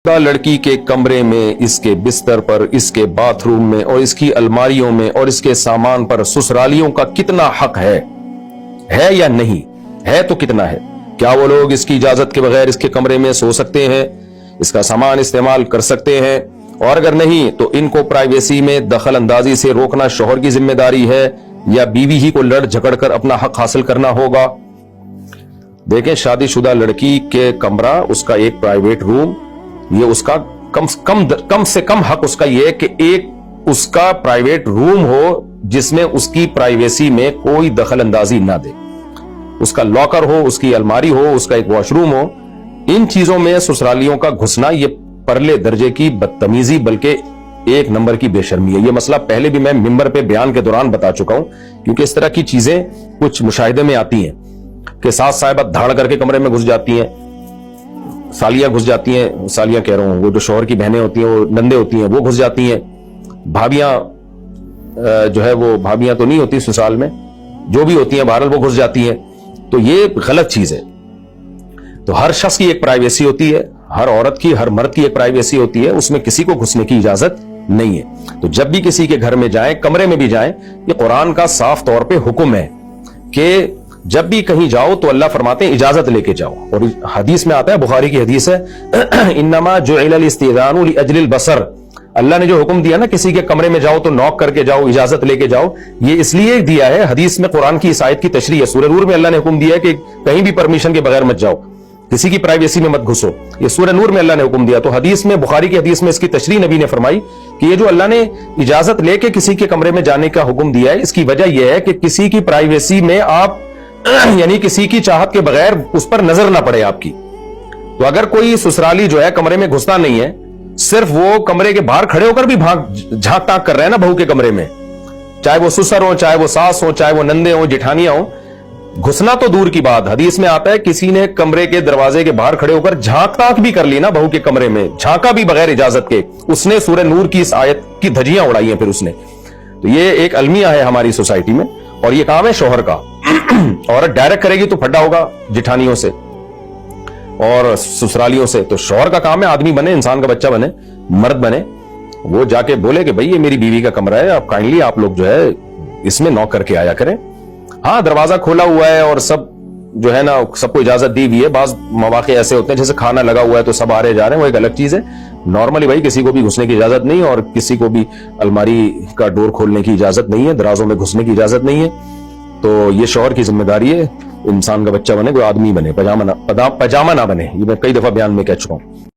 लड़की के कमरे में, इसके बिस्तर पर, इसके बाथरूम में और इसकी अलमारियों में और इसके सामान पर ससुरालियों का कितना हक है या नहीं है? तो कितना है? क्या वो लोग इसकी इजाजत के बगैर इसके कमरे में सो सकते हैं, इसका सामान इस्तेमाल कर सकते हैं? और अगर नहीं तो इनको प्राइवेसी में दखल अंदाजी से रोकना शौहर की जिम्मेदारी है या बीवी ही को लड़ झगड़ कर अपना हक हासिल करना होगा? देखें, शादीशुदा लड़की के कमरा, उसका एक प्राइवेट रूम, ये उसका कम से कम हक उसका ये है कि एक उसका प्राइवेट रूम हो जिसमें उसकी प्राइवेसी में कोई दखल अंदाजी ना दे। उसका लॉकर हो, उसकी अलमारी हो, उसका एक वॉशरूम हो। इन चीजों में ससुरालियों का घुसना ये परले दर्जे की बदतमीजी बल्कि एक नंबर की बेशर्मी है। ये मसला पहले भी मैं मिंबर पे बयान के दौरान बता चुका हूं, क्योंकि इस तरह की चीजें कुछ मुशाहिदे में आती हैं कि सास साहिबा धाड़ करके कमरे में घुस जाती हैं, सालियां घुस जाती हैं, सालियां कह रहा हूं, वो जो शौहर की बहनें होती हैं, वो नंदे होती हैं, वो घुस जाती हैं, भाभियां जो है वो भाभियां तो नहीं होती ससुराल में, जो भी होती हैं बहरहाल वो घुस जाती हैं। तो ये गलत चीज है। तो हर शख्स की एक प्राइवेसी होती है, हर औरत की, हर मर्द की एक प्राइवेसी होती है, उसमें किसी को घुसने की इजाजत नहीं है। तो जब भी किसी के घर में जाएं, कमरे में भी जाएं, ये कुरान का साफ तौर पे हुक्म है कि जब भी कहीं जाओ तो अल्लाह फरमाते हैं इजाजत लेके जाओ। और हदीस में आता है, बुखारी की हदीस है, इन्नमा जुइलल इस्तिज़ानु लिअजलिल बसर। अल्लाह ने जो हुक्म दिया ना किसी के कमरे में जाओ तो नॉक करके जाओ, इजाजत लेके जाओ, ये इसलिए दिया है। हदीस में कुरान की इस आयत की तशरीह है, सूरह नूर में अल्लाह ने हुक्म दिया है कि कहीं भी परमिशन के बगैर मत जाओ, किसी की प्राइवेसी में मत घुसो। ये सूरह नूर में अल्लाह ने हुक्म दिया। तो हदीस में, बुखारी की हदीस में इसकी तशरीह नबी ने फरमाई कि ये जो अल्लाह ने इजाजत लेके किसी के कमरे में जाने का हुक्म दिया है, इसकी वजह यह है कि किसी की प्राइवेसी में आप यानी किसी की चाहत के बगैर उस पर नजर ना पड़े आपकी। तो अगर कोई ससुराली जो है कमरे में घुसता नहीं है, सिर्फ वो कमरे के बाहर खड़े होकर भी झांक ताक कर रहे हैं ना बहू के कमरे में, चाहे वो ससुर हो, चाहे वो सास हो, चाहे वो नंदे हो, जेठानियां हो, घुसना तो दूर की बात। हदीस में आता है किसी ने कमरे के दरवाजे के बाहर खड़े होकर झांक ताक भी कर ली ना बहू के कमरे में, झांका भी बगैर इजाजत के, उसने सूरह नूर की इस आयत की धज्जियां उड़ाई हैं फिर उसने। तो ये एक अलमिया है हमारी सोसाइटी में, और ये काम है शौहर का। औरत डायरेक्ट करेगी तो फड्डा होगा जेठानियों से और ससुरालियों से। तो शौहर का काम है आदमी बने, इंसान का बच्चा बने, मर्द बने, वो जाके बोले कि भाई ये मेरी बीवी का कमरा है, आप काइंडली आप लोग जो है इसमें नॉक करके आया करें। हाँ, दरवाजा खोला हुआ है और सब जो है ना सबको इजाजत दी हुई है। बाज मौके ऐसे होते हैं जैसे खाना लगा हुआ है तो सब आ रहे जा रहे हैं, वो एक अलग चीज है। नॉर्मली भाई किसी को भी घुसने की इजाजत नहीं है और किसी को भी अलमारी का डोर खोलने की इजाजत नहीं है, दराजों में घुसने की इजाजत नहीं है। तो ये शौहर की जिम्मेदारी है, इंसान का बच्चा बने, कोई आदमी बने, पजामा ना बने। ये मैं कई दफा बयान में कह चुका हूं।